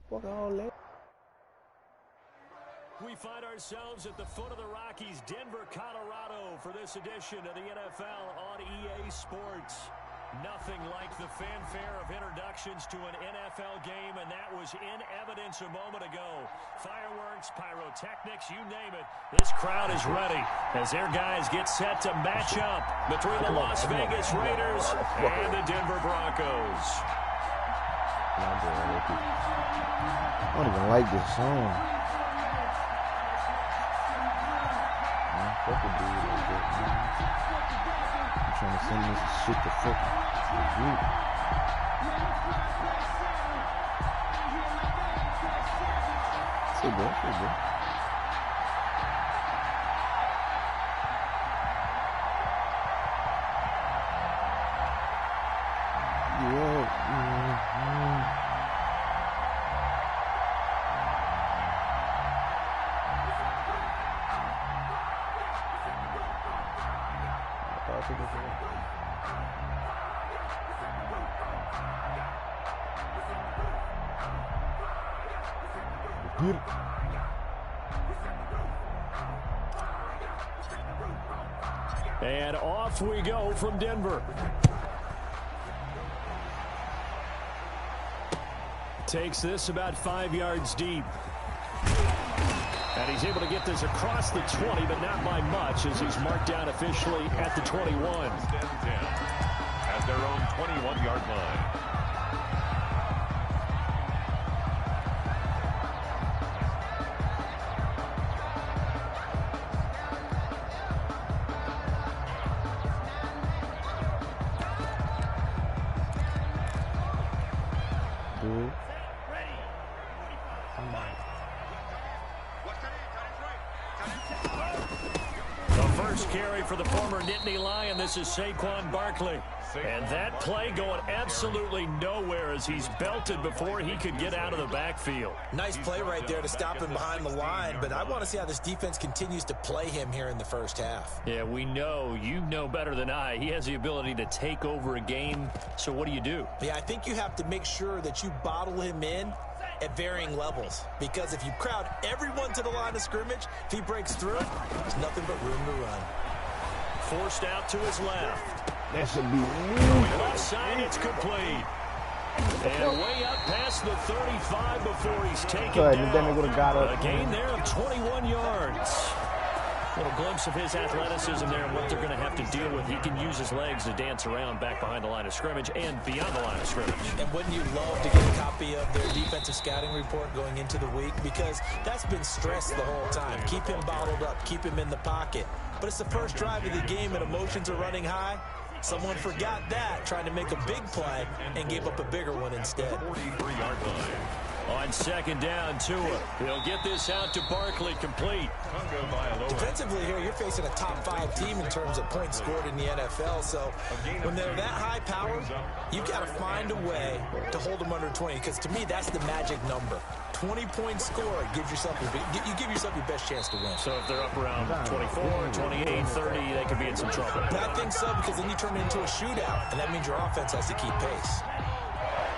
Fuck all that. We find ourselves at the foot of the Rockies, Denver, Colorado, for this edition of the NFL on EA Sports. Nothing like the fanfare of introductions to an NFL game, and that was in evidence a moment ago. Fireworks, pyrotechnics, you name it. This crowd is ready as their guys get set to match up between the Las Vegas Raiders and the Denver Broncos. I don't even like this song. Fuck a dude like that, man. I'm trying to send this shit to fucking group. Say, bro. And off we go from Denver. Takes this about 5 yards deep. And he's able to get this across the 20, but not by much, as he's marked down officially at the 21. At their own 21-yard line. Carry for the former Nittany Lion. This is Saquon Barkley. And that play going absolutely nowhere as he's belted before he could get out of the backfield. Nice play right there to stop him behind the line, but I want to see how this defense continues to play him here in the first half. Yeah, we know. You know better than I. He has the ability to take over a game, so what do you do? Yeah, I think you have to make sure that you bottle him in at varying levels, because if you crowd everyone to the line of scrimmage, if he breaks through, there's nothing but room to run. Forced out to his left. That should be Left side, it's complete. And way up past the 35 before he's taken down. A gain there of 21 yards. Little glimpse of his athleticism there and what they're going to have to deal with. He can use his legs to dance around back behind the line of scrimmage and beyond the line of scrimmage. And wouldn't you love to get a copy of their defensive scouting report going into the week? Because that's been stressed the whole time. Keep him bottled up. Keep him in the pocket. But it's the first drive of the game and emotions are running high. Someone forgot that, trying to make a big play and gave up a bigger one instead. 43-yard line. On second down, Tua. He'll get this out to Barkley, complete. Defensively here, you're facing a top-5 team in terms of points scored in the NFL. So when they're that high powered, you got to find a way to hold them under 20. Because to me, that's the magic number. 20-point score gives yourself you give yourself your best chance to win. So if they're up around 24, 28, 30, they could be in some trouble. I think so, because then you turn it into a shootout, and that means your offense has to keep pace.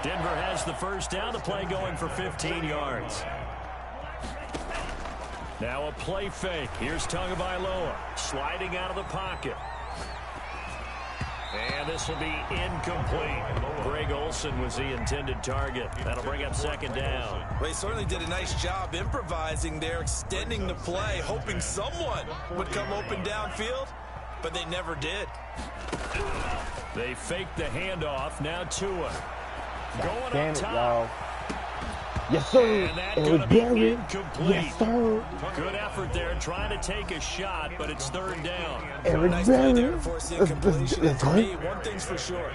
Denver has the first down, the play going for 15 yards. Now a play fake. Here's Tagovailoa sliding out of the pocket. And this will be incomplete. Greg Olsen was the intended target. That'll bring up second down. Well, he certainly did a nice job improvising there, extending the play, hoping someone would come open downfield, but they never did. They faked the handoff. Now Tua. Going up top. Yes, sir. And that's going to be incomplete. Yes, sir. Good effort there, trying to take a shot, but it's third down. Nice play there to force the incompletion. And to me, one thing's for sure.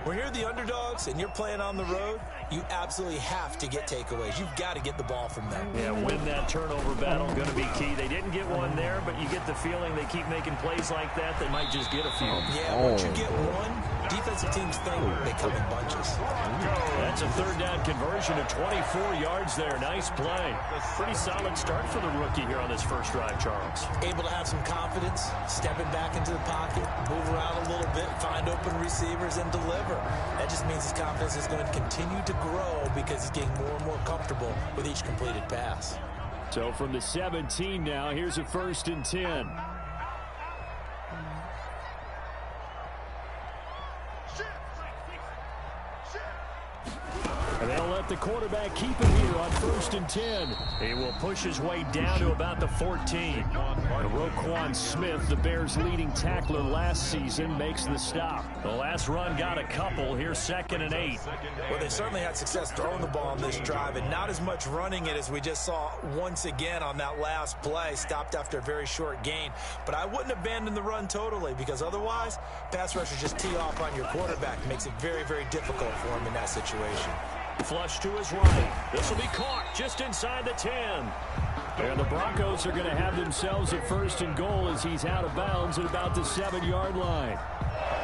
When you're the underdogs and you're playing on the road, you absolutely have to get takeaways. You've got to get the ball from them. Yeah, win that turnover battle, going to be key. They didn't get one there, but you get the feeling they keep making plays like that, they might just get a few. Yeah, once you get one, defensive teams think they come in bunches. That's gets a third down conversion of 24 yards there. Nice play. Pretty solid start for the rookie here on this first drive, Charles. Able to have some confidence, stepping back into the pocket, move around a little bit, find open receivers, and deliver. That just means his confidence is going to continue to grow because he's getting more and more comfortable with each completed pass. So from the 17 now, here's a 1st and 10. And they'll let the quarterback keep it here on 1st and 10. He will push his way down to about the 14. Roquan Smith, the Bears' leading tackler last season, makes the stop. The last run got a couple. Here's 2nd and 8. Well, they certainly had success throwing the ball on this drive, and not as much running it as we just saw once again on that last play. Stopped after a very short gain. But I wouldn't abandon the run totally, because otherwise, pass rushers just tee off on your quarterback. It makes it very, very difficult for him in that situation. Flush to his right. This will be caught just inside the 10. And the Broncos are going to have themselves a 1st and goal as he's out of bounds at about the 7-yard line.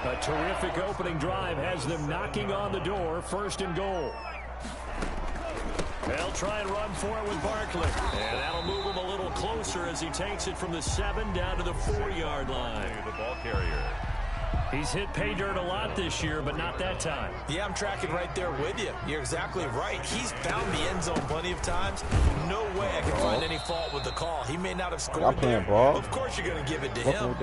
A terrific opening drive has them knocking on the door. 1st and goal. They'll try and run for it with Barkley. And that'll move him a little closer as he takes it from the 7 down to the 4-yard line. The ball carrier. He's hit pay dirt a lot this year, but not that time. Yeah, I'm tracking right there with you. You're exactly right. He's found the end zone plenty of times. No way I can find any fault with the call. He may not have scored there. Of course you're going to give it to him.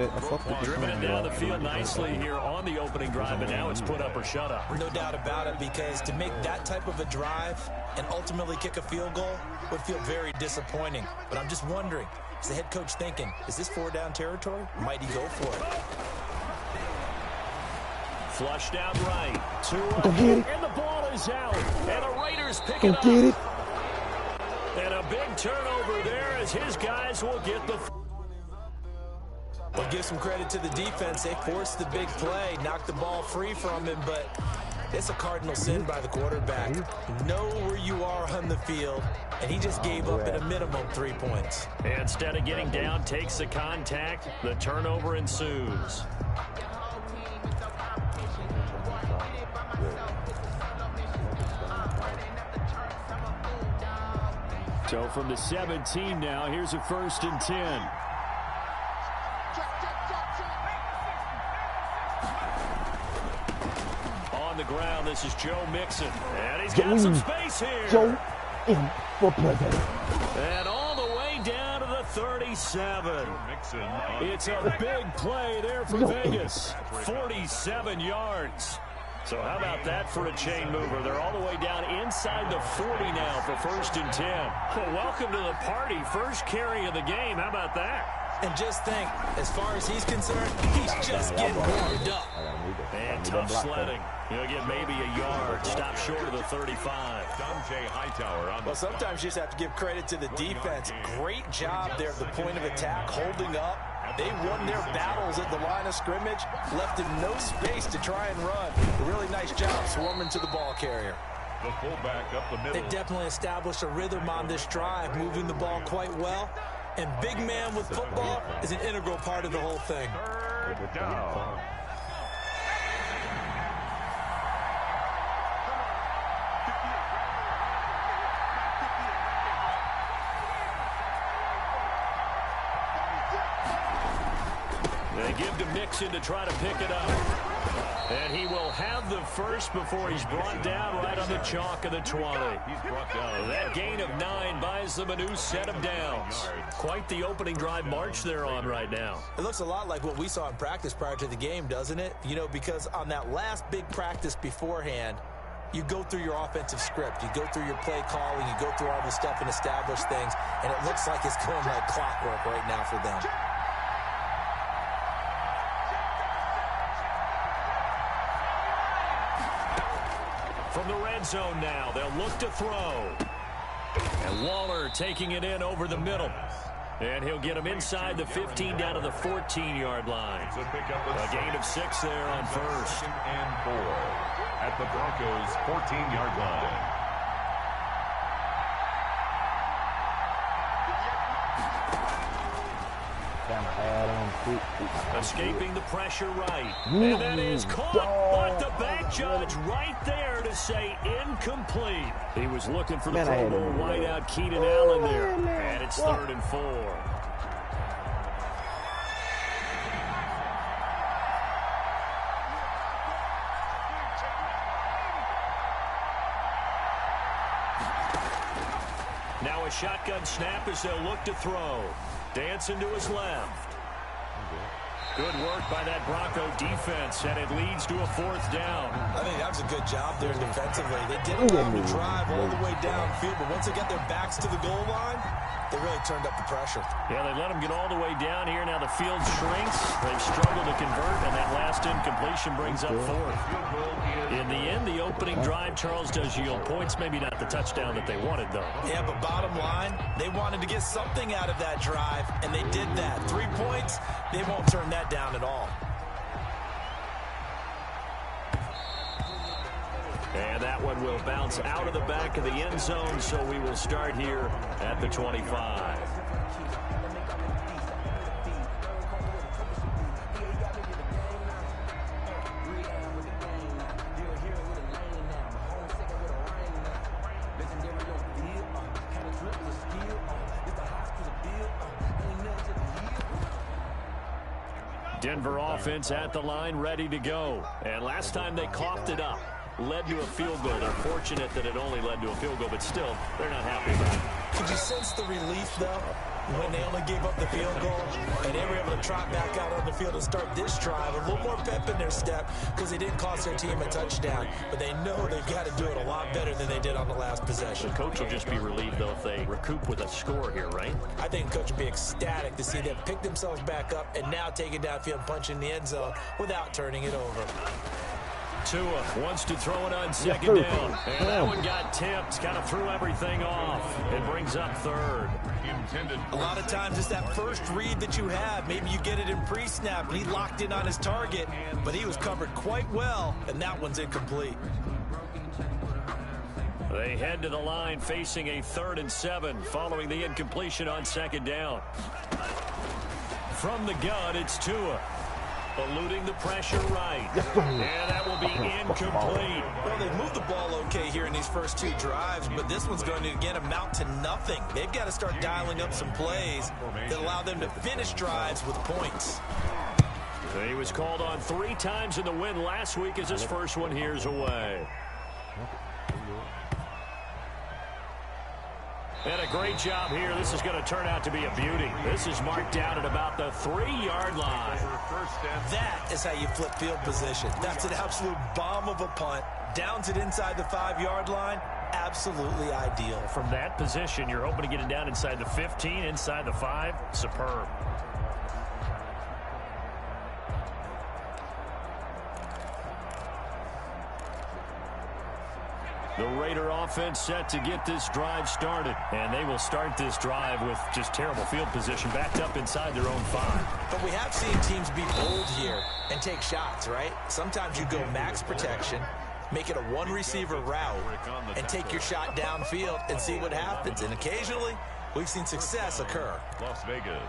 Driven it down the field nicely here on the opening drive, and now it's put up or shut up. No doubt about it, because to make that type of a drive and ultimately kick a field goal would feel very disappointing. But I'm just wondering, is the head coach thinking, is this 4-down territory? Might he go for it? Flushed out right. Go get it. And the ball is out. And the Raiders pick Go it up. get it. And a big turnover there as his guys will get the... Well, give some credit to the defense. They forced the big play, knocked the ball free from him, but it's a cardinal sin by the quarterback. Know where you are on the field, and he just gave up at a minimum 3 points. Instead of getting down, takes the contact. The turnover ensues. So from the 17 now, here's a 1st and 10. On the ground, this is Joe Mixon. And he's got some space here. Joe in for president. And all the way down to the 37. It's a big play there for Vegas. 47 yards. So how about that for a chain mover? They're all the way down inside the 40 now for 1st and 10. Well, welcome to the party. First carry of the game. How about that? And just think, as far as he's concerned, he's just getting warmed up. And tough sledding. He'll get maybe a yard. Stop short of the 35. Well, sometimes you just have to give credit to the defense. Great job there at the point of attack, holding up. They won their battles at the line of scrimmage, left him no space to try and run. A really nice job swarming to the ball carrier. The fullback up the middle. They definitely established a rhythm on this drive, moving the ball quite well. And big man with football is an integral part of the whole thing. Third down. They give to Mixon to try to pick it up. And he will have the first before he's brought down right on the chalk of the 20. He's brought down. That gain of 9 buys them a new set of downs. Quite the opening drive march they're on right now. It looks a lot like what we saw in practice prior to the game, doesn't it? You know, because on that last big practice beforehand, you go through your offensive script. You go through your play calling. You go through all the stuff and establish things. And it looks like it's going like clockwork right now for them. From the red zone now, they'll look to throw. And Waller taking it in over the middle. And he'll get him inside the 15 down to the 14-yard line. A gain of 6 there on first. And 4 at the Broncos' 14-yard line. Kind of had him. Escaping the pressure right. And that is caught, but the back judge right there to say incomplete. He was looking for the Pro Bowl wideout Keenan Allen there. And it's 3rd and 4. Now a shotgun snap as they'll look to throw. Dancing to his left. Good work by that Bronco defense, and it leads to a 4th down. I think that was a good job there defensively. They didn't allow them to drive all the way downfield, but once they got their backs to the goal line, they really turned up the pressure. Yeah, they let them get all the way down here. Now the field shrinks. They've struggled to convert, and that last incompletion brings up 4th. In the end, the opening drive, Charles, does yield points. Maybe not the touchdown that they wanted, though. Yeah, but bottom line, they wanted to get something out of that drive, and they did that. 3 points, they won't turn that down at all. And that one will bounce out of the back of the end zone, so we will start here at the 25. Denver offense at the line, ready to go. And last time they coughed it up, led to a field goal. They're fortunate that it only led to a field goal, but still, they're not happy about it. Could you sense the relief, though, when they only gave up the field goal and they were able to trot back out on the field and start this drive? A little more pep in their step because they didn't cost their team a touchdown, but they know they've got to do it a lot better than they did on the last possession. The coach will just be relieved, though, if they recoup with a score here, right? I think the coach will be ecstatic to see them pick themselves back up and now take it downfield and punch in the end zone without turning it over. Tua wants to throw it on 2nd down. And that one got tipped, kind of threw everything off. It brings up 3rd. A lot of times it's that first read that you have. Maybe you get it in pre-snap, and he locked in on his target, but he was covered quite well, and that one's incomplete. They head to the line facing a 3rd and 7 following the incompletion on 2nd down. From the gun, it's Tua. Eluding the pressure right. And that will be incomplete. Well, they moved the ball okay here in these first 2 drives, but this one's going to, again, amount to nothing. They've got to start dialing up some plays that allow them to finish drives with points. He was called on 3 times in the win last week as his first one here's away. And a great job here. This is going to turn out to be a beauty. This is marked down at about the 3-yard line. That is how you flip field position. That's an absolute bomb of a punt. Downs it inside the 5-yard line. Absolutely ideal. From that position, you're hoping to get it down inside the 15, inside the 5. Superb. The Raider offense set to get this drive started. And they will start this drive with just terrible field position backed up inside their own 5. But we have seen teams be bold here and take shots, right? Sometimes you go max protection, make it a 1-receiver route, and take your shot downfield and see what happens. And occasionally, we've seen success occur. Las Vegas.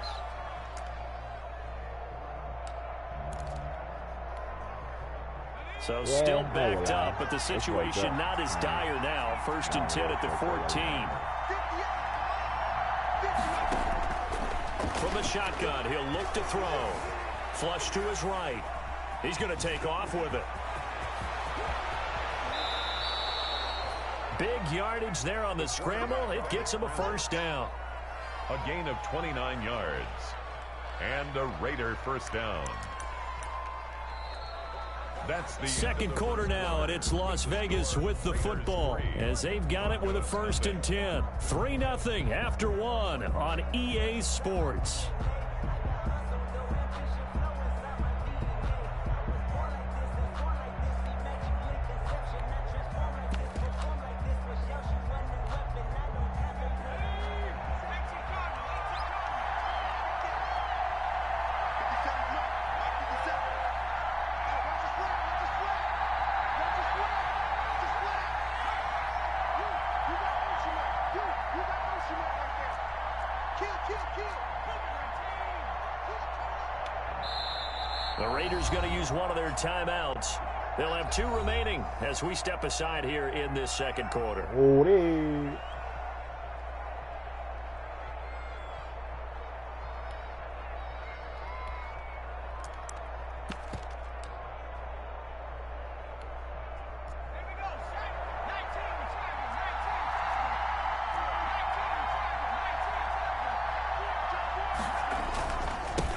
So still backed up, but the situation not as dire now. 1st and 10 at the 14. From the shotgun, he'll look to throw. Flush to his right. He's going to take off with it. Big yardage there on the scramble. It gets him a 1st down. A gain of 29 yards. And a Raider 1st down. That's the 2nd quarter now, and it's Las Vegas with the football as they've got it with a 1st and 10. 3-0 after 1 on EA Sports. The Raiders going to use one of their timeouts. They'll have 2 remaining as we step aside here in this second quarter.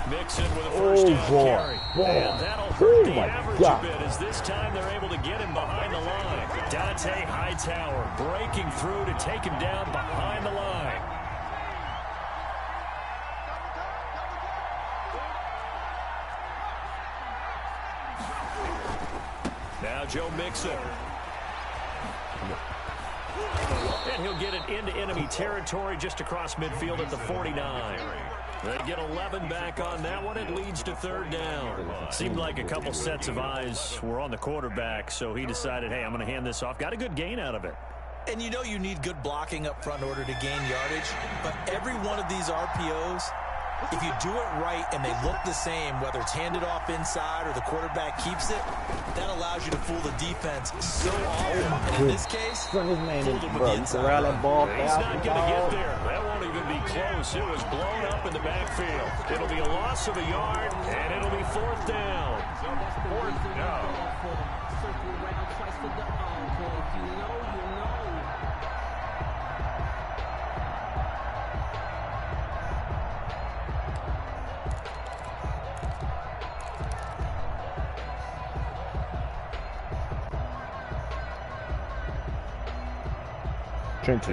Mixon with a first down carry. And that'll hurt the average a bit as this time they're able to get him behind the line. Dante Hightower breaking through to take him down behind the line. Now Joe Mixon. And he'll get it into enemy territory just across midfield at the 49. They get 11 back on that one. It leads to 3rd down. Seemed like a couple sets of eyes were on the quarterback, so he decided, hey, I'm going to hand this off. Got a good gain out of it. And you know you need good blocking up front in order to gain yardage. But every one of these RPOs, if you do it right and they look the same, whether it's handed off inside or the quarterback keeps it, that allows you to fool the defense so often. And in this case, fooled him with the inside. He's not going to get there. That won't even be close. It was blown up in the backfield. It'll be a loss of a yard, and it'll be 4th down. 4th down.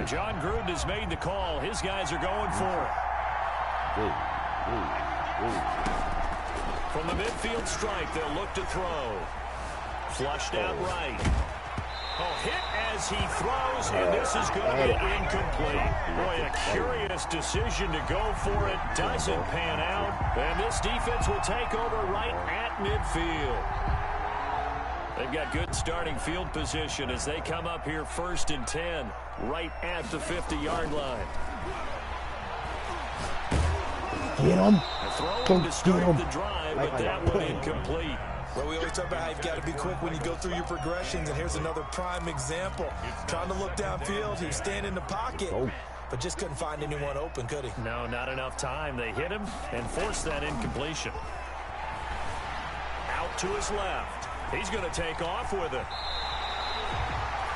John Gruden has made the call. His guys are going for it. From the midfield strike, they'll look to throw. Flushed out right. Hit as he throws, and this is going to be incomplete. Boy, a curious decision to go for it. Doesn't pan out, and this defense will take over right at midfield. They've got good starting field position as they come up here 1st and 10, right at the 50-yard line. Get him. Throwing to start the drive, but that one incomplete. Well, we always talk about how you've got to be quick when you go through your progressions, and here's another prime example. Trying to look downfield, he was standing in the pocket, but just couldn't find anyone open, could he? No, not enough time. They hit him and forced that incompletion. Out to his left. He's going to take off with it.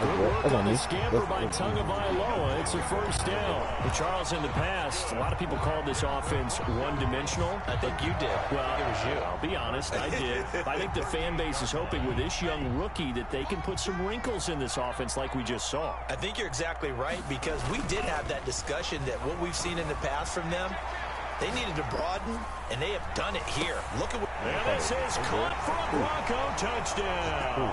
Good work on the scamper by Tagovailoa. It's a 1st down. Charles, in the past, a lot of people called this offense one-dimensional. I think you did. Well, it was you. I'll be honest, I did. I think the fan base is hoping with this young rookie that they can put some wrinkles in this offense like we just saw. I think you're exactly right, because we did have that discussion that what we've seen in the past from them, they needed to broaden, and they have done it here. Look at what... And this is caught for a Bronco touchdown.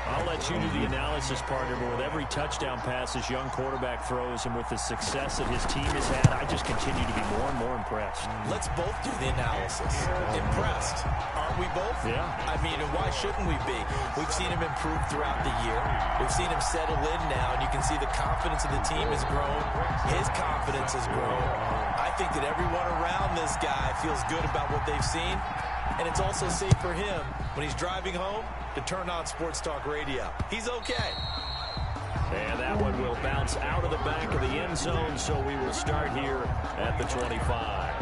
I'll let you do the analysis, partner, but with every touchdown pass this young quarterback throws and with the success that his team has had, I just continue to be more and more impressed. Let's both do the analysis. Impressed. Aren't we both? Yeah. I mean, and why shouldn't we be? We've seen him improve throughout the year. We've seen him settle in now, and you can see the confidence of the team has grown. His confidence has grown. I think that everyone around this guy feels good about what they've seen, and it's also safe for him when he's driving home to turn on Sports Talk Radio. He's okay. And that one will bounce out of the back of the end zone, so we will start here at the 25.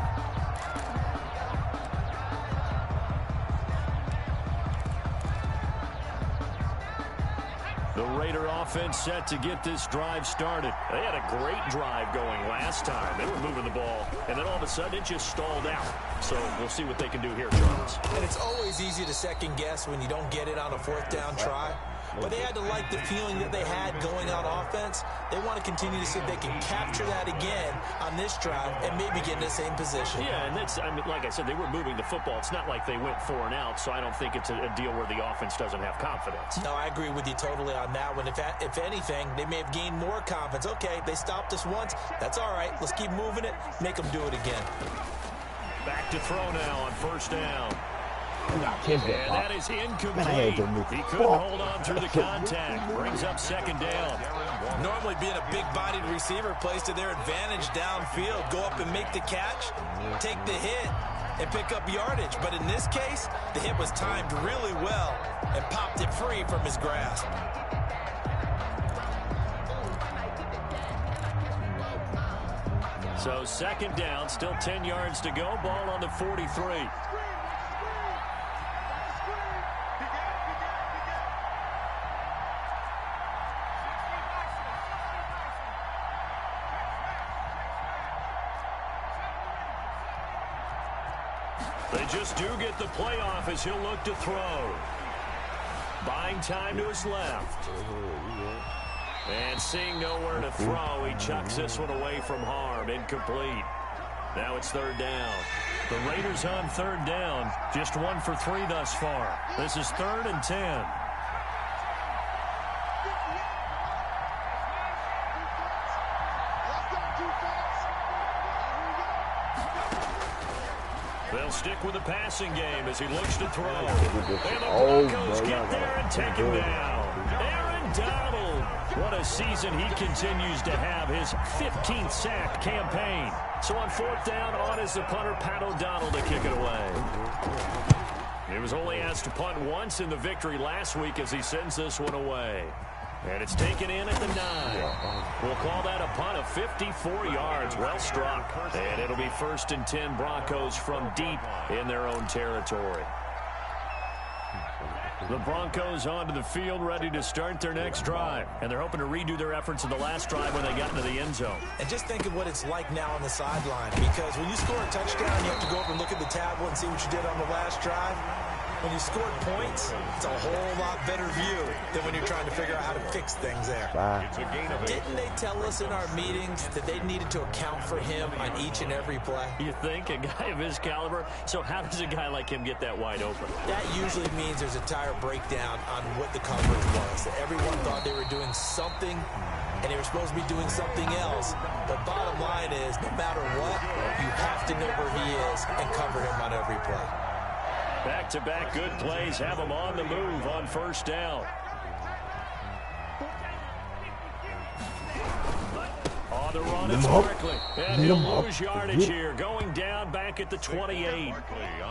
The Raider offense set to get this drive started. They had a great drive going last time. They were moving the ball, and then all of a sudden it just stalled out. So we'll see what they can do here, Charles. And it's always easy to second guess when you don't get it on a 4th down try. But they had to like the feeling that they had going on offense. They want to continue to see if they can capture that again on this drive and maybe get in the same position. Yeah, and that's, I mean, like I said, they were moving the football. It's not like they went 4 and out, so I don't think it's a deal where the offense doesn't have confidence. No, I agree with you totally on that one. If anything, they may have gained more confidence. Okay, they stopped us once. That's all right. Let's keep moving it. Make them do it again. Back to throw now on 1st down. And that is incomplete. He couldn't hold on through the contact. Brings up 2nd down. Normally being a big-bodied receiver plays to their advantage downfield. Go up and make the catch, take the hit, and pick up yardage. But in this case, the hit was timed really well and popped it free from his grasp. So second down, still 10 yards to go. Ball on the 43. They just do get the play off as he'll look to throw. Buying time to his left. And seeing nowhere to throw, he chucks this one away from harm. Incomplete. Now it's third down. The Raiders on third down. Just 1 for 3 thus far. This is 3rd and 10. They'll stick with the passing game as he looks to throw. And the Broncos get there and take him down. Aaron Donald. What a season he continues to have. His 15th sack campaign. So on 4th down, on is the punter, Pat O'Donnell, to kick it away. He was only asked to punt once in the victory last week as he sends this one away. And it's taken in at the 9. We'll call that a punt of 54 yards. Well struck. And it'll be 1st and 10 Broncos from deep in their own territory. The Broncos onto the field ready to start their next drive. And they're hoping to redo their efforts in the last drive when they got into the end zone. And just think of what it's like now on the sideline. Because when you score a touchdown, you have to go over and look at the tablet and see what you did on the last drive. When you scored points, it's a whole lot better view than when you're trying to figure out how to fix things there. Didn't they tell us in our meetings that they needed to account for him on each and every play? You think? A guy of his caliber? So how does a guy like him get that wide open? That usually means there's a tire breakdown on what the coverage was. That everyone thought they were doing something, and they were supposed to be doing something else. But bottom line is, no matter what, you have to know where he is and cover him on every play. Back-to-back good plays have him on the move on 1st down. On the run, it's Barkley. And he'll lose yardage here. Going down back at the 28.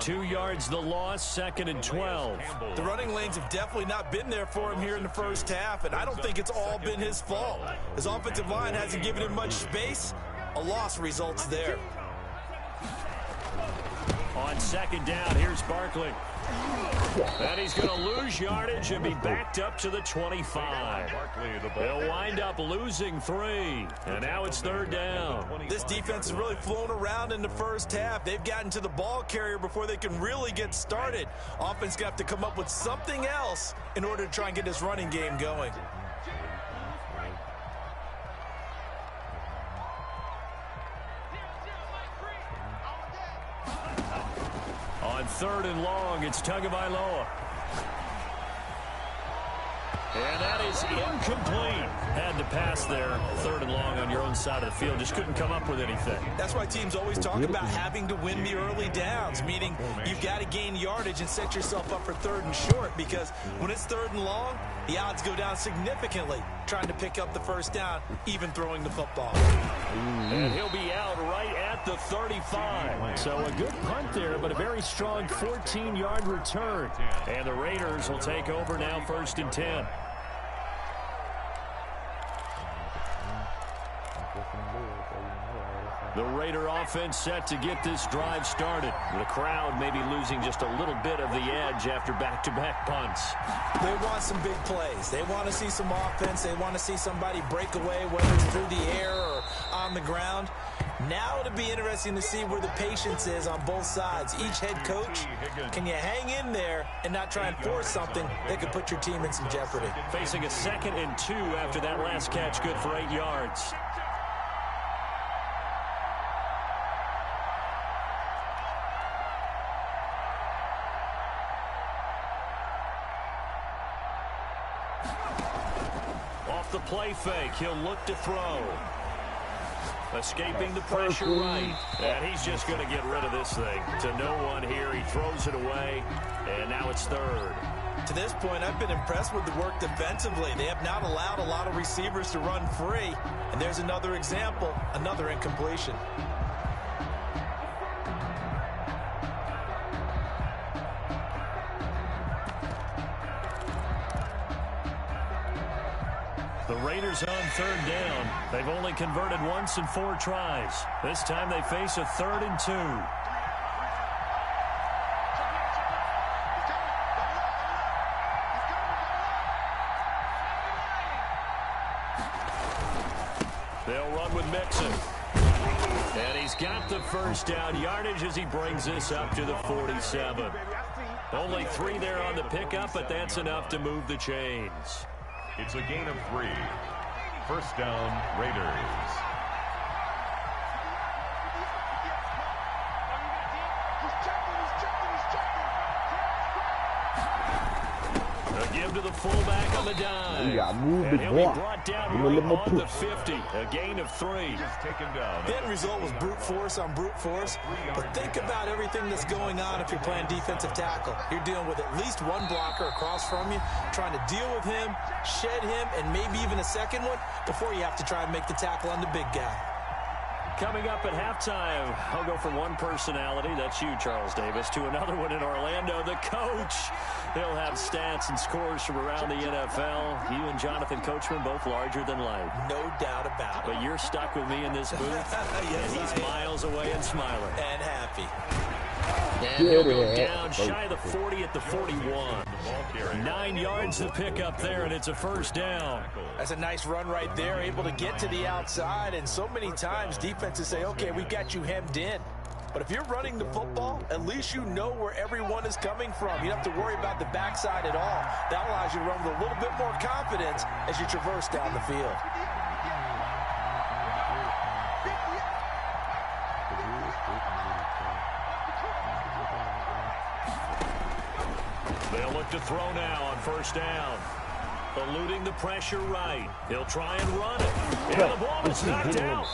2 yards the loss, 2nd and 12. The running lanes have definitely not been there for him here in the first half, and I don't think it's all been his fault. His offensive line hasn't given him much space. A loss results there. On 2nd down, here's Barkley. And he's going to lose yardage and be backed up to the 25. They'll wind up losing 3. And now it's 3rd down. This defense has really flown around in the first half. They've gotten to the ball carrier before they can really get started. Offense going to have to come up with something else in order to try and get this running game going. On 3rd and long, it's Tagovailoa. And that is incomplete. Had to pass there. 3rd and long on your own side of the field. Just couldn't come up with anything. That's why teams always talk about having to win the early downs, meaning you've got to gain yardage and set yourself up for 3rd and short, because when it's 3rd and long, the odds go down significantly trying to pick up the 1st down, even throwing the football. And he'll be out right at the 35. So a good punt there, but a very strong 14-yard return. And the Raiders will take over now, 1st and 10. The Raider offense set to get this drive started. The crowd may be losing just a little bit of the edge after back-to-back punts. They want some big plays. They want to see some offense. They want to see somebody break away, whether it's through the air or on the ground. Now it'll be interesting to see where the patience is on both sides. Each head coach, can you hang in there and not try and force something that could put your team in some jeopardy? Facing a 2nd and 2 after that last catch, good for 8 yards. The play fake, he'll look to throw. Escaping the pressure right. And he's just going to get rid of this thing. To no one here, he throws it away. And now it's 3rd. To this point, I've been impressed with the work defensively. They have not allowed a lot of receivers to run free. And there's another example, another incompletion. The Raiders on third down. They've only converted once in 4 tries. This time they face a 3rd and 2. They'll run with Mixon. And he's got the first down yardage as he brings this up to the 47. Only 3 there on the pickup, but that's enough to move the chains. It's a gain of 3. First down, Raiders. A give to the fullback on the dive. You got moved and the he'll be block. brought down right on the 50. A gain of 3. Just taken down. The end result was brute force on brute force. But think about everything that's going on if you're playing defensive tackle. You're dealing with at least one blocker across from you, trying to deal with him, shed him, and maybe even a second one before you have to try and make the tackle on the big guy. Coming up at halftime, I'll go from one personality, that's you, Charles Davis, to another one in Orlando, the coach. He'll have stats and scores from around the NFL. You and Jonathan Coachman, both larger than life. No doubt about it. But you're stuck with me in this booth, yes, and he's miles away and smiling. And happy. And he'll go down shy of the 40 at the 41. 9 yards to pick up there, and it's a first down. That's a nice run right there, able to get to the outside. And so many times defenses say, okay, we've got you hemmed in. But if you're running the football, at least you know where everyone is coming from. You don't have to worry about the backside at all. That allows you to run with a little bit more confidence as you traverse down the field. They'll look to throw now on first down. Eluding the pressure right. He'll try and run it. And the ball is knocked out.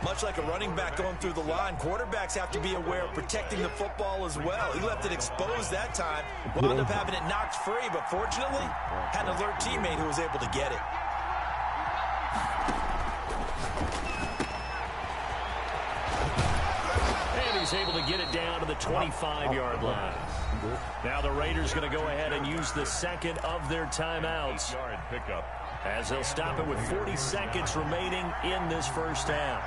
Much like a running back going through the line, quarterbacks have to be aware of protecting the football as well. He left it exposed that time, wound up having it knocked free, but fortunately, had an alert teammate who was able to get it. And he's able to get it down to the 25-yard line. Now the Raiders going to go ahead and use the second of their timeouts, Yard pickup. as they'll stop it with 40 seconds remaining in this first half.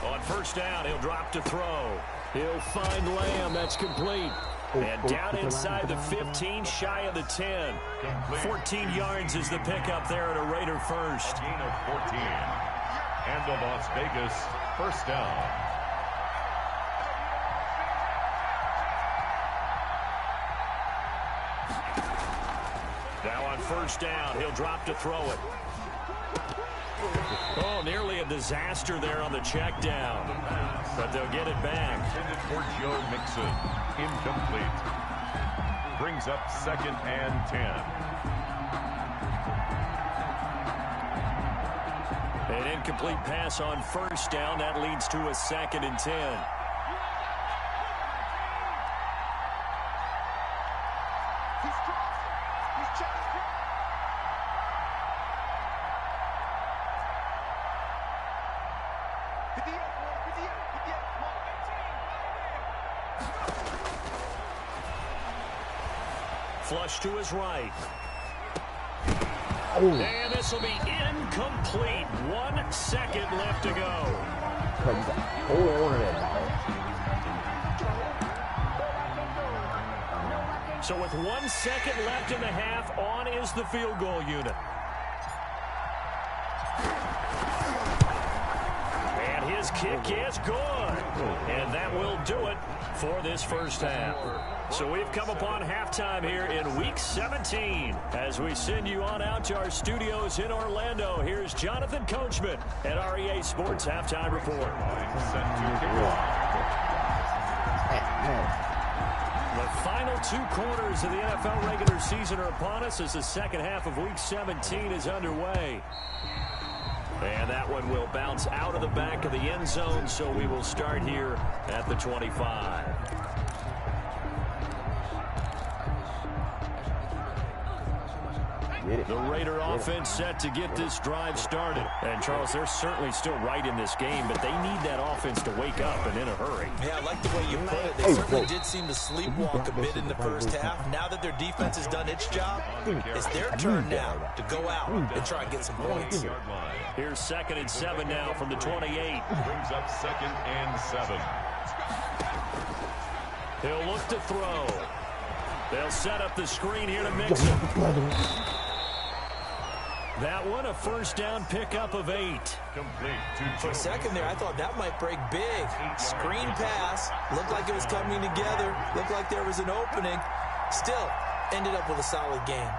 On first down, he'll drop to throw. He'll find Lamb. That's complete. And down inside the 15, shy of the 10. 14 yards is the pickup there at a Raider first. Gain of 14. And the Las Vegas first down. Now on first down, he'll drop to throw it. Oh, nearly a disaster there on the check down. But they'll get it back. Intended for Joe Mixon. Incomplete. Brings up 2nd and 10. An incomplete pass on first down. That leads to a 2nd and 10. Flush to his right. Oh. And this will be incomplete. 1 second left to go. Hold on to that ball. So with 1 second left in the half, on is the field goal unit. And his kick is good. And that will do it for this first half. So we've come upon halftime here in Week 17. As we send you on out to our studios in Orlando, here's Jonathan Coachman at REA Sports Halftime Report. Set to kick off. The final 2 quarters of the NFL regular season are upon us as the second half of Week 17 is underway. And that one will bounce out of the back of the end zone, so we will start here at the 25. The Raider offense set to get this drive started. And, Charles, they're certainly still right in this game, but they need that offense to wake up and in a hurry. Yeah, I like the way you put it. They certainly did seem to sleepwalk a bit in the first half. Now that their defense has done its job, it's their turn now to go out and try and get some points. Here's 2nd and 7 now from the 28. Brings up 2nd and 7. He'll look to throw. They'll set up the screen here to mix it. That one, a first down pickup of 8. For a second there, I thought that might break big. Screen pass. Looked like it was coming together. Looked like there was an opening. Still, ended up with a solid game.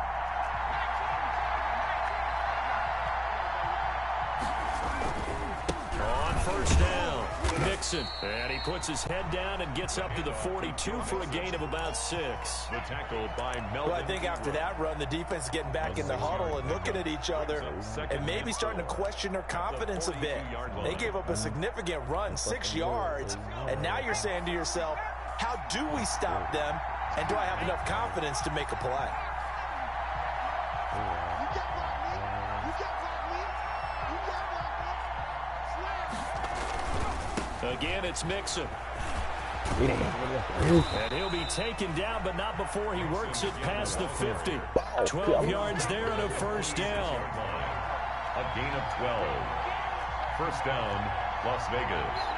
On first down, Mixon. And he puts his head down and gets up to the 42 for a gain of about 6. The tackle by Melvin. Well, I think after that run, the defense is getting back in the huddle and looking at each other and maybe starting to question their confidence a bit. They gave up a significant run, 6 yards, and now you're saying to yourself, how do we stop them, and do I have enough confidence to make a play? Again, it's Mixon. And he'll be taken down, but not before he works it past the 50. 12 yards there and a first down. A gain of 12. First down, Las Vegas.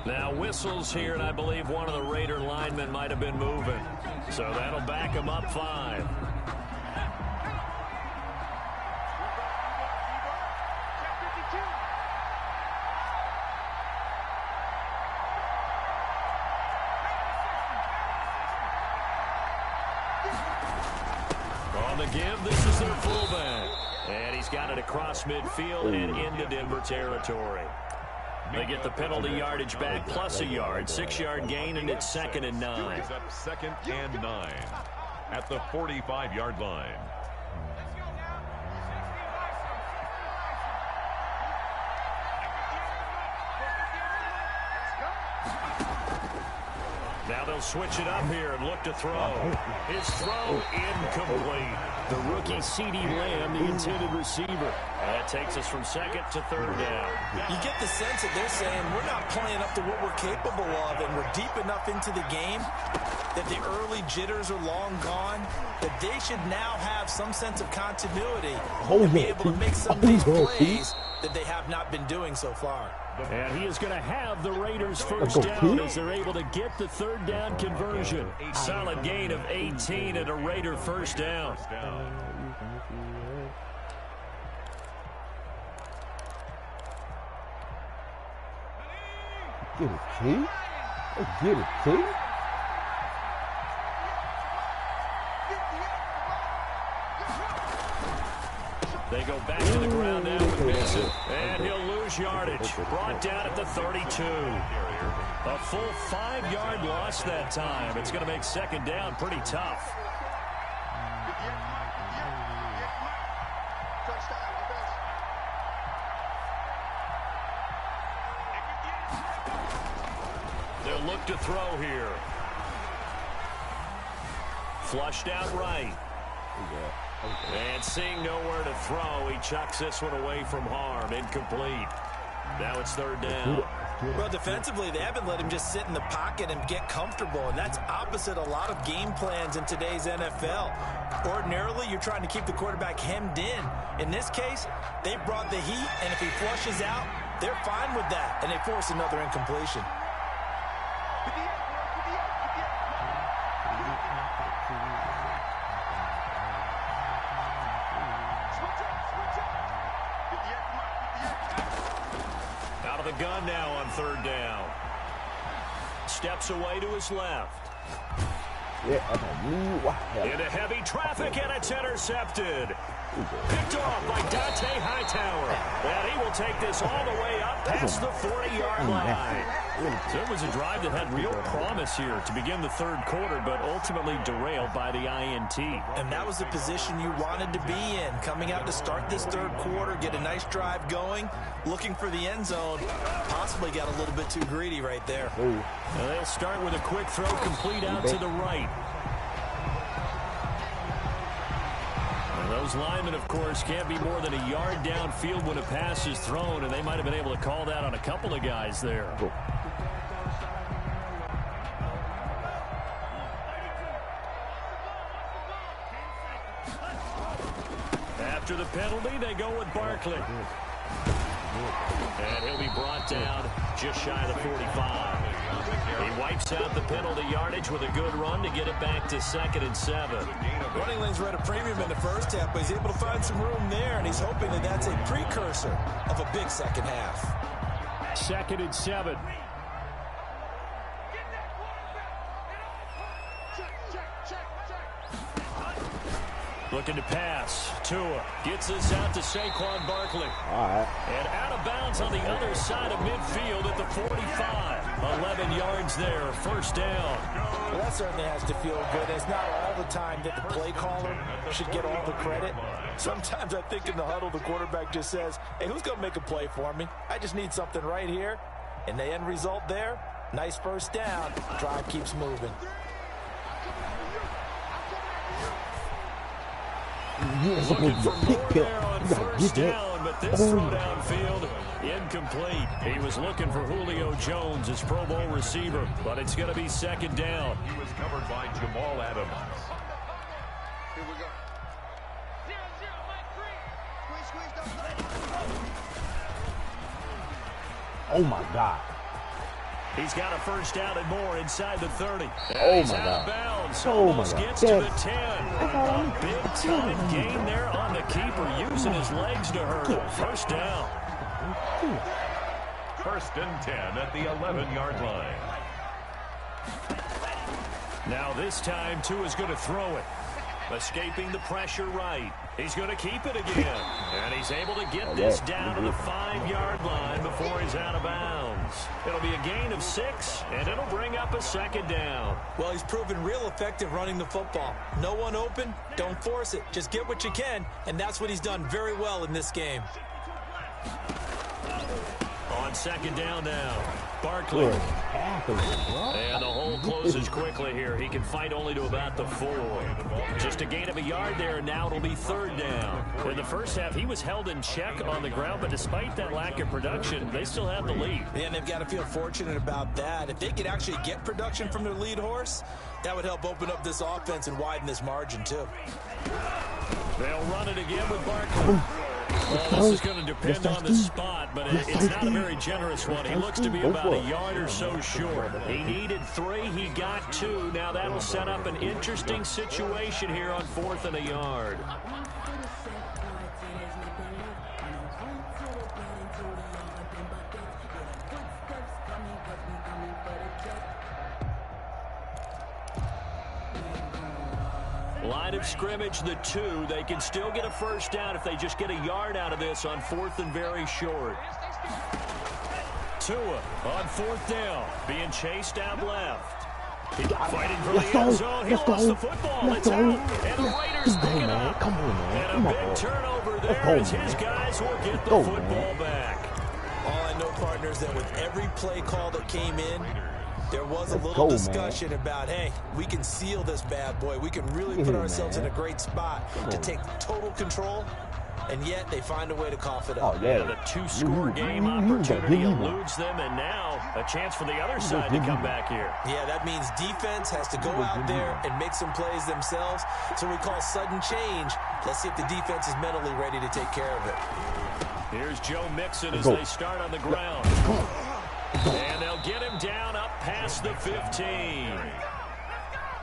Now whistles here, and I believe one of the Raider linemen might have been moving. So that'll back him up 5. On the give, this is their fullback. And he's got it across midfield and into Denver territory. They get the penalty yardage back plus a yard, 6-yard gain, and it's 2nd and 9. Is up 2nd and 9 at the 45-yard line. Now they'll switch it up here and look to throw. His throw incomplete. The rookie C.D. Lamb, the intended receiver. That takes us from 2nd to 3rd down. You get the sense that they're saying we're not playing up to what we're capable of, and we're deep enough into the game that the early jitters are long gone, that they should now have some sense of continuity and be able to make some of these plays that they have not been doing so far. And he is going to have the Raiders first down as they're able to get the 3rd down conversion. Solid gain of 18 and a Raider first down. Get it, T. Get it, T. They go back to the ground now with Mixon. And he'll lose yardage. Brought down at the 32. A full 5-yard loss that time. It's going to make 2nd down pretty tough. They'll look to throw here. Flushed out right. And seeing nowhere to throw, he chucks this one away from harm. Incomplete. Now it's 3rd down. Well, defensively, they haven't let him just sit in the pocket and get comfortable, and that's opposite a lot of game plans in today's NFL. Ordinarily, you're trying to keep the quarterback hemmed in. In this case, they brought the heat, and if he flushes out, they're fine with that, and they force another incompletion. The gun now on 3rd down. Steps away to his left. Into heavy traffic, and it's intercepted. Picked off by Dante Hightower. And he will take this all the way up past the 40-yard line. So it was a drive that had real promise here to begin the third quarter, but ultimately derailed by the INT. And that was the position you wanted to be in. Coming out to start this third quarter, get a nice drive going, looking for the end zone. Possibly got a little bit too greedy right there. Now they'll start with a quick throw complete out to the right. Those linemen, of course, can't be more than a yard downfield when a pass is thrown, and they might have been able to call that on a couple of guys there. After the penalty, they go with Barkley. And he'll be brought down just shy of the 45. He wipes out the penalty yardage with a good run to get it back to 2nd and 7. Running lanes were at a premium in the first half, but he's able to find some room there, and he's hoping that that's a precursor of a big second half. 2nd and 7. Looking to pass. Tua gets this out to Saquon Barkley. All right. And out of bounds on the other side of midfield at the 45. 11 yards there, first down. Well, that certainly has to feel good. It's not all the time that the play caller should get all the credit. Sometimes I think in the huddle, the quarterback just says, hey, who's going to make a play for me? I just need something right here. And the end result there, nice first down. Drive keeps moving. Looking for more there on first down, but this throw downfield incomplete. He was looking for Julio Jones, his Pro Bowl receiver, but it's going to be 2nd down. He was covered by Jamal Adams. Here we go. 0-0, Mike 3. Oh my God. He's got a first down and more inside the 30. Oh He's my out of God. bounds. Oh my Almost God. gets to the 10. A big-time gain there on the keeper, using his legs to hurt him. First down. 1st and 10 at the 11-yard line. Now this time, Tua's going to throw it. Escaping the pressure right. He's going to keep it again. And he's able to get this down to the 5-yard line before he's out of bounds. It'll be a gain of 6, and it'll bring up a 2nd down. Well, he's proven real effective running the football. No one open, don't force it. Just get what you can, and that's what he's done very well in this game. On 2nd down now, Barkley. And the hole closes quickly here. He can fight only to about the 4. Just a gain of a yard there, and now it'll be 3rd down. In the first half, he was held in check on the ground, but despite that lack of production, they still have the lead. And they've got to feel fortunate about that. If they could actually get production from their lead horse, that would help open up this offense and widen this margin, too. They'll run it again with Barkley. Well, this is going to depend on the spot, but it's not a very generous one. He looks to be about a yard or so short. He needed 3. He got 2. Now that'll set up an interesting situation here on 4th and a yard. Line of scrimmage, the 2. They can still get a first down if they just get a yard out of this on 4th and very short. Tua on 4th down, being chased out left. Fighting for the end zone. He lost the football. It's out. And the Raiders pick it up. Come on, man. And a big turnover there as his guys will get the football back. All I know, partners, that with every play call that came in, there was a little discussion about, hey, we can seal this bad boy. We can really put ourselves in a great spot to take total control, and yet they find a way to cough it up. Oh, yeah. The 2-score game opportunity eludes them, and now a chance for the other side to come back here. Yeah, that means defense has to go out there and make some plays themselves. So we call sudden change. Let's see if the defense is mentally ready to take care of it. Here's Joe Mixon as they start on the ground. And they'll get him down up past the 15.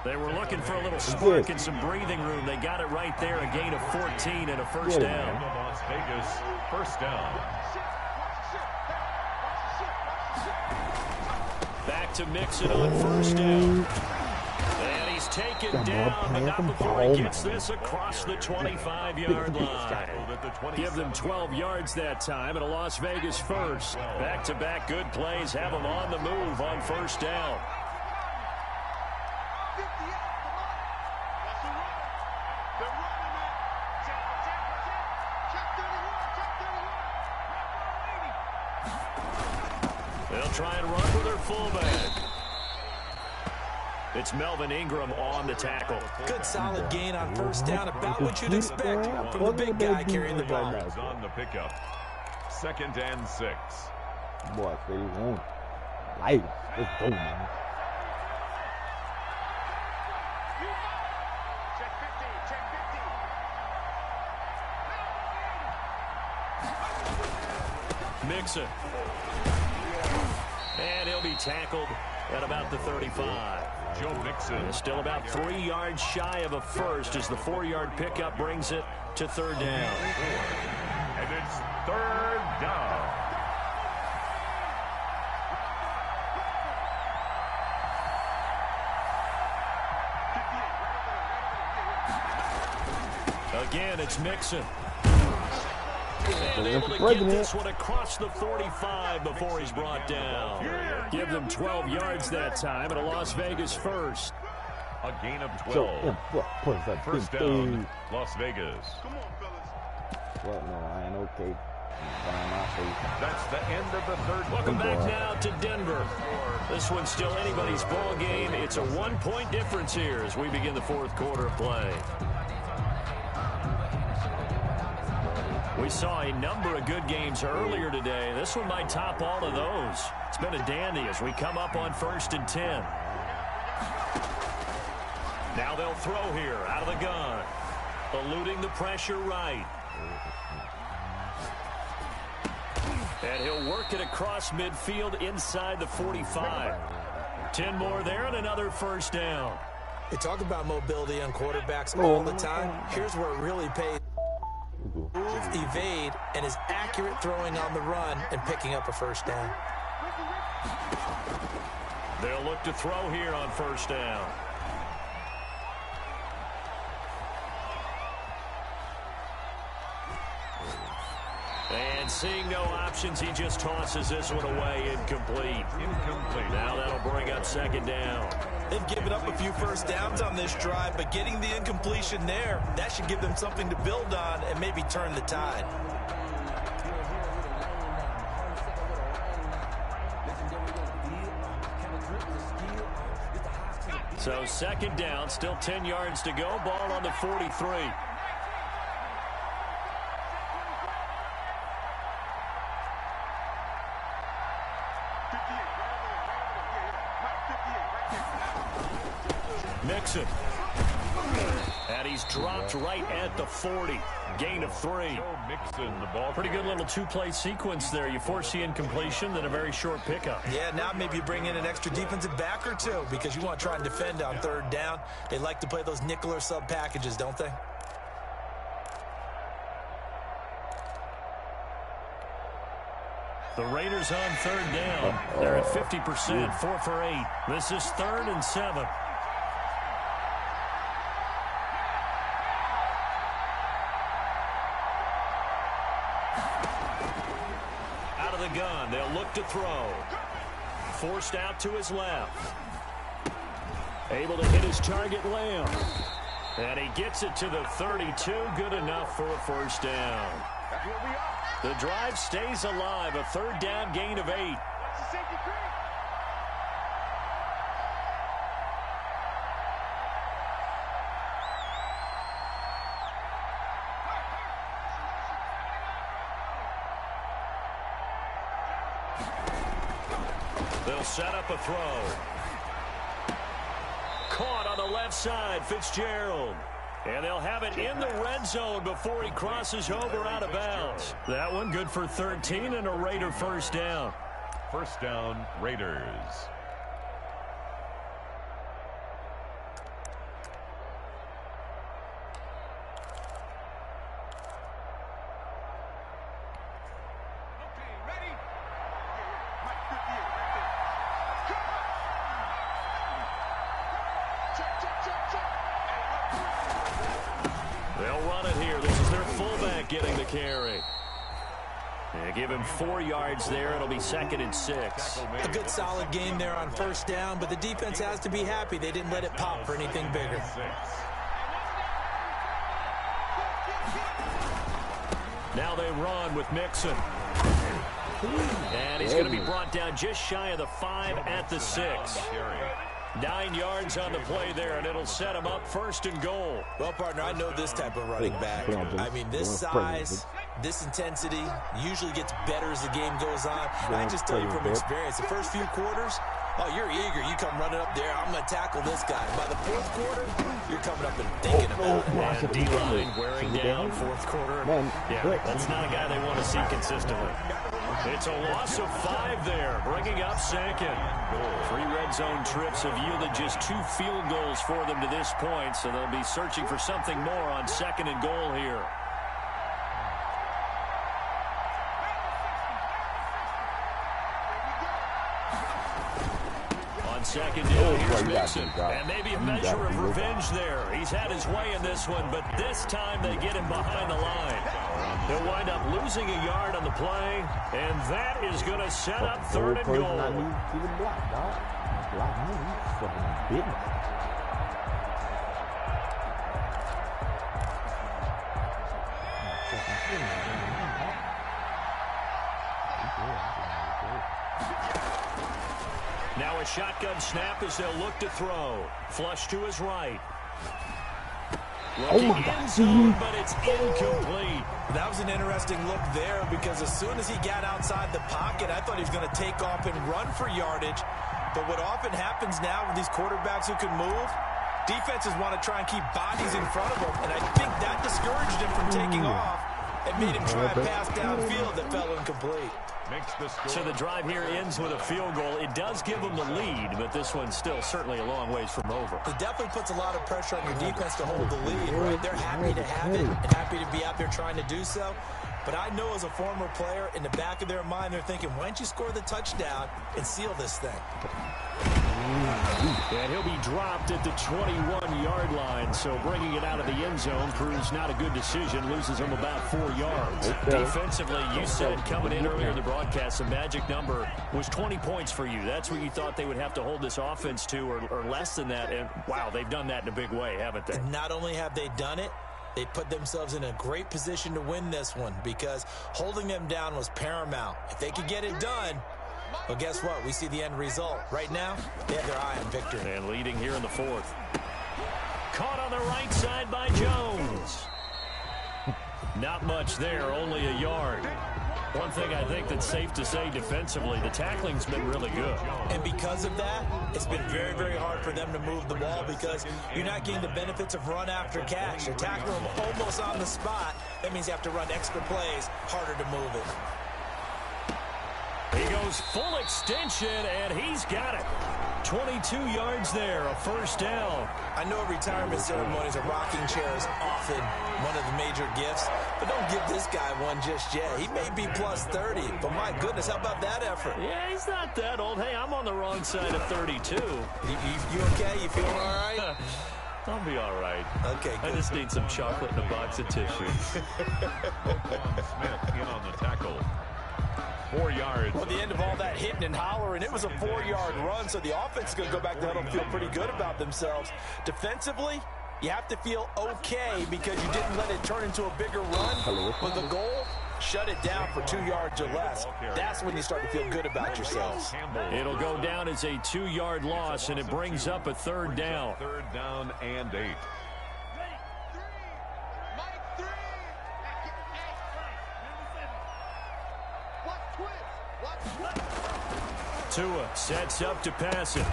They were looking for a little spark and some breathing room. They got it right there, a gain of 14 and a first down. Las Vegas, first down. Back to Mixon on first down. And he's taken down, but not before he gets this across the 25-yard line. Give them 12 yards that time, and a Las Vegas first. Back-to-back good plays have them on the move on first down. They'll try and run with their fullback. It's Melvin Ingram on the tackle. Good solid gain on first down, about what you'd expect from the big guy carrying the ball. On the pickup. 2nd and 6. Boy, they won't. Light. Let's go, man. Check 50, check 50. Mixon. And he'll be tackled at about the 35. Joe Mixon. Still about 3 yards shy of a first as the 4-yard pickup brings it to third down. And it's third down. Again, it's Mixon. And able to get this one across the 45 before he's brought down. Give them 12 yards that time, and a Las Vegas first. A gain of 12. First down, Las Vegas. Come on, fellas. What? No, I ain't okay. That's the end of the third. Welcome back now to Denver. This one's still anybody's ball game. It's a 1-point difference here as we begin the fourth quarter of play. We saw a number of good games earlier today. This one might top all of those. It's been a dandy as we come up on 1st and 10. Now they'll throw here out of the gun. Eluding the pressure right. And he'll work it across midfield inside the 45. 10 more there and another first down. They talk about mobility on quarterbacks all the time. Here's where it really pays. Move, evade, and is accurate throwing on the run and picking up a first down. They'll look to throw here on first down. And seeing no options, he just tosses this one away. Incomplete. Now that'll bring up 2nd down. They've given up a few first downs on this drive, but getting the incompletion there, that should give them something to build on and maybe turn the tide. So 2nd down, still 10 yards to go. Ball on the 43. Mixon. And he's dropped right at the 40. Gain of 3. Mixon, the ball. Pretty good little 2-play sequence there. You force the incompletion, then a very short pickup. Yeah, now maybe you bring in an extra defensive back or two because you want to try and defend on 3rd down. They like to play those nickel or sub packages, don't they? The Raiders on 3rd down. They're at 50%, 4 for 8. This is 3rd and 7. Out of the gun, they'll look to throw. Forced out to his left. Able to hit his target, Lamb. And he gets it to the 32. Good enough for a first down. That's what we are. The drive stays alive. A 3rd down gain of 8. That's a safety creek. They'll set up a throw. Caught on the left side, Fitzgerald. And they'll have it in the red zone before he crosses over out of bounds. That one good for 13 and a Raider first down. First down, Raiders. Check, check, They'll run it here. This is their fullback getting the carry. They give him 4 yards there. It'll be 2nd and 6. A good solid game there on first down, but the defense has to be happy they didn't let it pop for anything bigger. Now they run with Mixon. And he's going to be brought down just shy of the 5 at the 6. 9 yards on the play there, and it'll set him up 1st and goal. Well, partner, I know this type of running back. I mean, this size, this intensity usually gets better as the game goes on. And I just tell you from experience, the first few quarters, oh, you're eager. You come running up there. I'm going to tackle this guy. By the 4th quarter, you're coming up and thinking about it. And D-line wearing down 4th quarter. Yeah, that's not a guy they want to see consistently. It's a loss of 5 there, bringing up 2nd. 3 red zone trips have yielded just 2 field goals for them to this point, so they'll be searching for something more on 2nd and goal here. On 2nd down, here's Mixon. And maybe a measure of revenge there. He's had his way in this one, but this time they get him behind the line. He'll wind up losing a yard on the play, and that is going to set up 3rd and goal. Now a shotgun snap as they'll look to throw. Flush to his right. Looking in zone, but it's incomplete. That was an interesting look there because as soon as he got outside the pocket, I thought he was going to take off and run for yardage. But what often happens now with these quarterbacks who can move, defenses want to try and keep bodies in front of them. And I think that discouraged him from taking off and made him try a pass downfield that fell incomplete. So the drive here ends with a field goal. It does give them the lead, but this one's still certainly a long ways from over. It definitely puts a lot of pressure on your defense to hold the lead, right? They're happy to have it and happy to be out there trying to do so. But I know as a former player, in the back of their mind, they're thinking, why don't you score the touchdown and seal this thing? And he'll be dropped at the 21-yard line, so bringing it out of the end zone proves not a good decision, loses him about 4 yards. Defensively, you said coming in earlier in the broadcast, the magic number was 20 points for you. That's what you thought they would have to hold this offense to, or less than that, and wow, they've done that in a big way, haven't they? Not only have they done it, they put themselves in a great position to win this one because holding them down was paramount. If they could get it done, well, guess what? We see the end result. Right now, they have their eye on victory. And leading here in the 4th. Caught on the right side by Jones. Not much there, only a yard. One thing I think that's safe to say defensively, the tackling's been really good. And because of that, it's been very, very hard for them to move the ball because you're not getting the benefits of run after catch. You're tackling them almost on the spot. That means you have to run extra plays, harder to move it. He goes full extension, and he's got it. 22 yards there, a 1st down. I know retirement ceremonies, a rocking chair is often one of the major gifts, but don't give this guy one just yet. He may be plus 30, but my goodness, how about that effort? Yeah, he's not that old. Hey, I'm on the wrong side of 32. You okay? You feeling all right? I'll be all right. Okay, good. I just need some chocolate and a box of tissue. Smith in on the tackle. 4 yards. Well, the end of all that hitting and hollering, it was a 4-yard run, so the offense is going to go back to huddle and feel pretty good about themselves. Defensively, you have to feel okay because you didn't let it turn into a bigger run. But the goal, shut it down for 2 yards or less. That's when you start to feel good about yourselves. It'll go down as a 2-yard loss, and it brings up a 3rd down. 3rd down and 8. Tua sets up to pass it.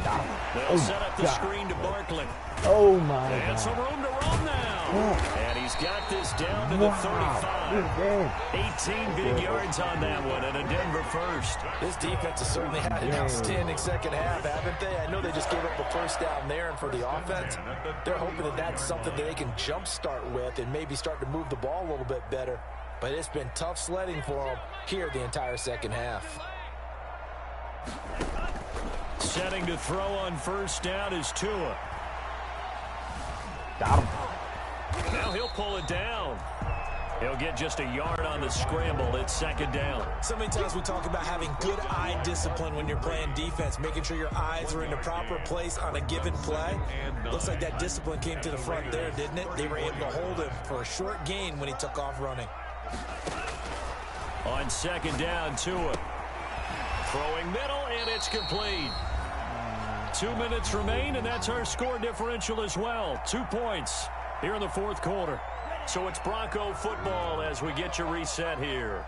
They'll set up the screen to Barkley. Oh, my And some room to run now. And he's got this down to the 35. 18 big yards on that one, and a Denver first. This defense has certainly had an outstanding second half, haven't they? I know they just gave up a 1st down there, and for the offense, they're hoping that that's something that they can jumpstart with and maybe start to move the ball a little bit better. But it's been tough sledding for them here the entire second half. Setting to throw on 1st down is Tua. Got him. Now he'll pull it down. He'll get just a yard on the scramble. It's second down. So many times we talk about having good eye discipline when you're playing defense, making sure your eyes are in the proper place on a given play. Looks like that discipline came to the front there, didn't it? They were able to hold him for a short gain when he took off running. On second down, Tua. Throwing middle, and it's complete. 2 minutes remain, and that's our score differential as well. 2 points here in the fourth quarter. So it's Bronco football as we get you reset here.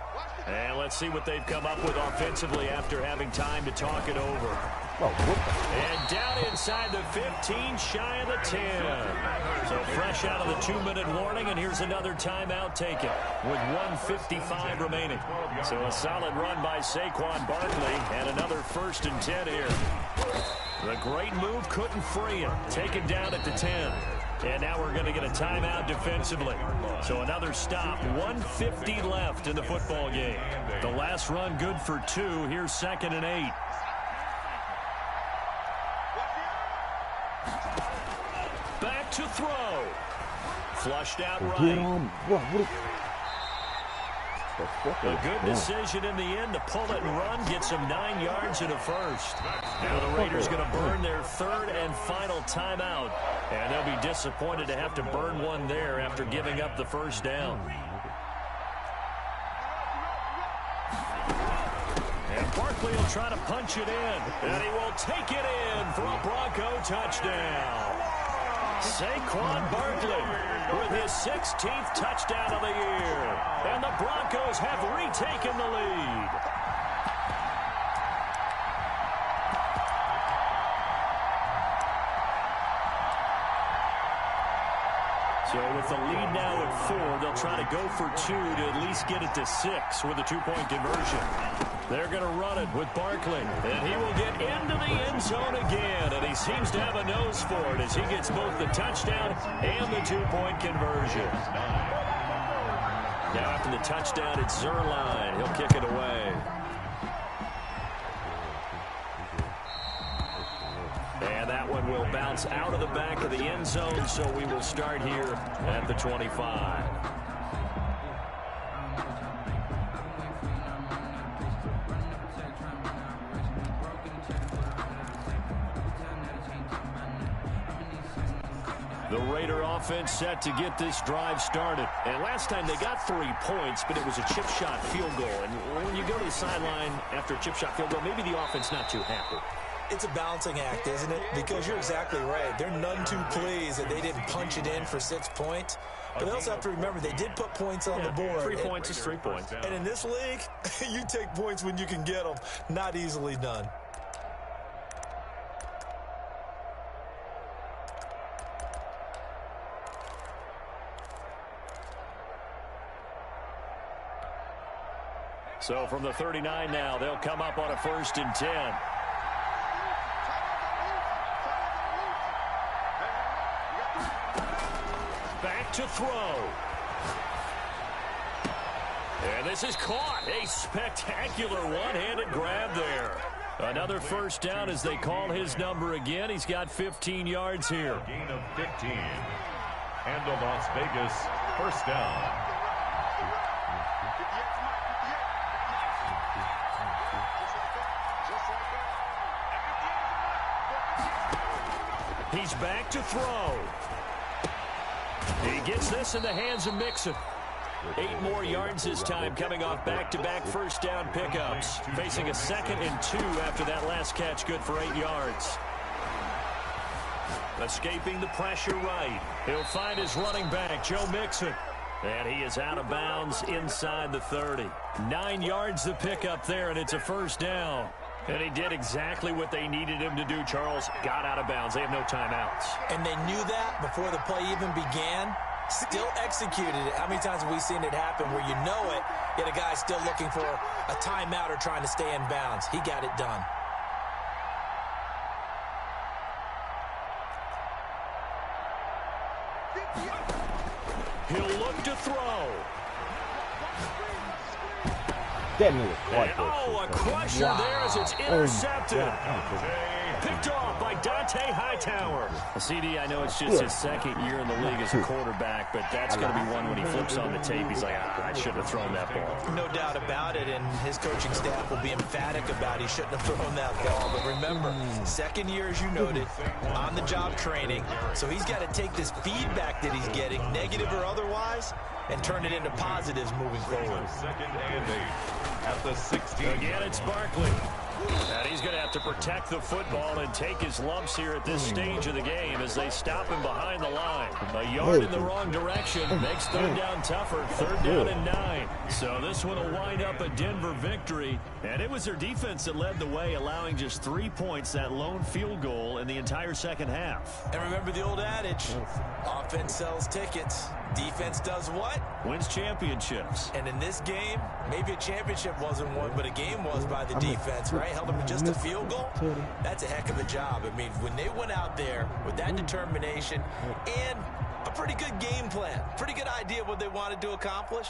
And let's see what they've come up with offensively after having time to talk it over. And down inside the 15, shy of the 10. So fresh out of the 2-minute warning, and here's another timeout taken with 1:55 remaining. So a solid run by Saquon Barkley, and another 1st and 10 here. The great move couldn't free him. Taken down at the 10. And now we're going to get a timeout defensively. So another stop. 1:50 left in the football game. The last run good for 2. Here's 2nd and 8. Back to throw. Flushed out right. A good decision in the end to pull it and run. Gets him 9 yards and a first. Now the Raiders going to burn their 3rd and final timeout. And they'll be disappointed to have to burn one there after giving up the first down. And Barkley will try to punch it in. And he will take it in for a Bronco touchdown. Saquon Barkley with his 16th touchdown of the year. And the Broncos have retaken the lead. So with the lead now at 4, they'll try to go for 2 to at least get it to 6 with a 2-point conversion. They're going to run it with Barkley, and he will get into the end zone again, and he seems to have a nose for it as he gets both the touchdown and the 2-point conversion. Now after the touchdown, it's Zerline. He'll kick it away. And that one will bounce out of the back of the end zone, so we will start here at the 25. The Raider offense set to get this drive started. And last time they got 3 points, but it was a chip shot field goal. And when you go to the sideline after a chip shot field goal, maybe the offense not too happy. It's a balancing act, isn't it? Because you're exactly right. They're none too pleased that they didn't punch it in for 6 points. But they also have to remember they did put points on the board. 3 points is 3 points. And in this league, you take points when you can get them. Not easily done. So from the 39 now, they'll come up on a 1st and 10. Back to throw. And this is caught. A spectacular one-handed grab there. Another 1st down as they call his number again. He's got 15 yards here. Gain of 15. And a Las Vegas 1st down. He's back to throw. He gets this in the hands of Mixon. 8 more yards this time, coming off back-to-back 1st down pickups. Facing a 2nd and 2 after that last catch, good for 8 yards. Escaping the pressure right. He'll find his running back, Joe Mixon. And he is out of bounds inside the 30. 9 yards the pickup there, and it's a 1st down. And he did exactly what they needed him to do, Charles. Got out of bounds. They have no timeouts. And they knew that before the play even began. Still executed it. How many times have we seen it happen where you know it, yet a guy's still looking for a timeout or trying to stay in bounds? He got it done. He'll look to throw. That nigga caught that Oh, a shit, crusher wow. there as it's intercepted. God. Picked off by Dante Hightower. CD, I know it's just his second year in the league as a quarterback, but that's going to be one when he flips on the tape. He's like, I shouldn't have thrown that ball. No doubt about it, and his coaching staff will be emphatic about he shouldn't have thrown that ball. But remember, second year, as you noted, on-the-job training. So he's got to take this feedback that he's getting, negative or otherwise, and turn it into positives moving forward. Second and 8 at the 16. Again, it's Barkley. And he's going to have to protect the football and take his lumps here at this stage of the game as they stop him behind the line. A yard in the wrong direction makes third down tougher. Third down and 9. So this one will wind up a Denver victory. And it was their defense that led the way, allowing just 3 points, that lone field goal in the entire second half. And remember the old adage, offense sells tickets. Defense does what? Wins championships. And in this game, maybe a championship wasn't won, but a game was by the defense, right? Held them to just a field goal. That's a heck of a job. I mean, when they went out there with that determination and a pretty good game plan, pretty good idea of what they wanted to accomplish,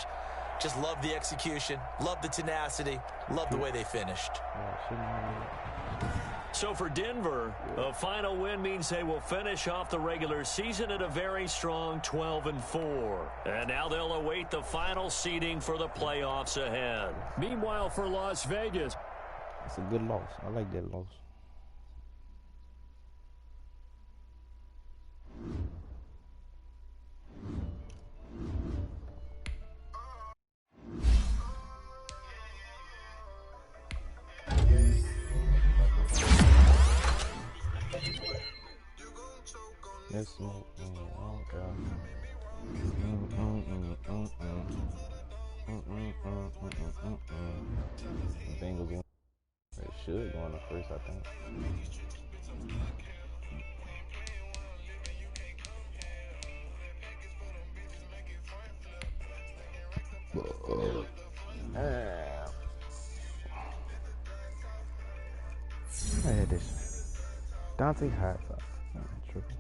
just love the execution, love the tenacity, love the way they finished. So for Denver, a final win means they will finish off the regular season at a very strong 12-4. And now they'll await the final seeding for the playoffs ahead. Meanwhile, for Las Vegas, It's a good loss. I like that loss. Let's smoke. Oh God. The Bengals win. They should go on the first, I think. I had this. Dante Hightower. Triple.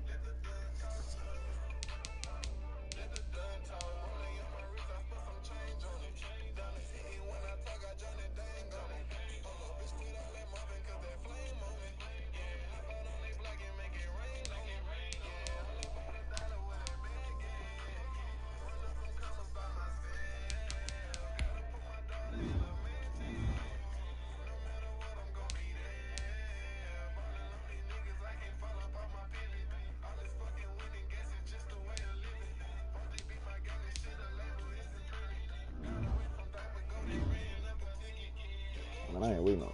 Man, I ain't waiting on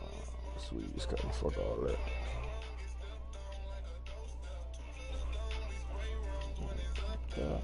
Swedes. Cut the fuck all that. Yeah.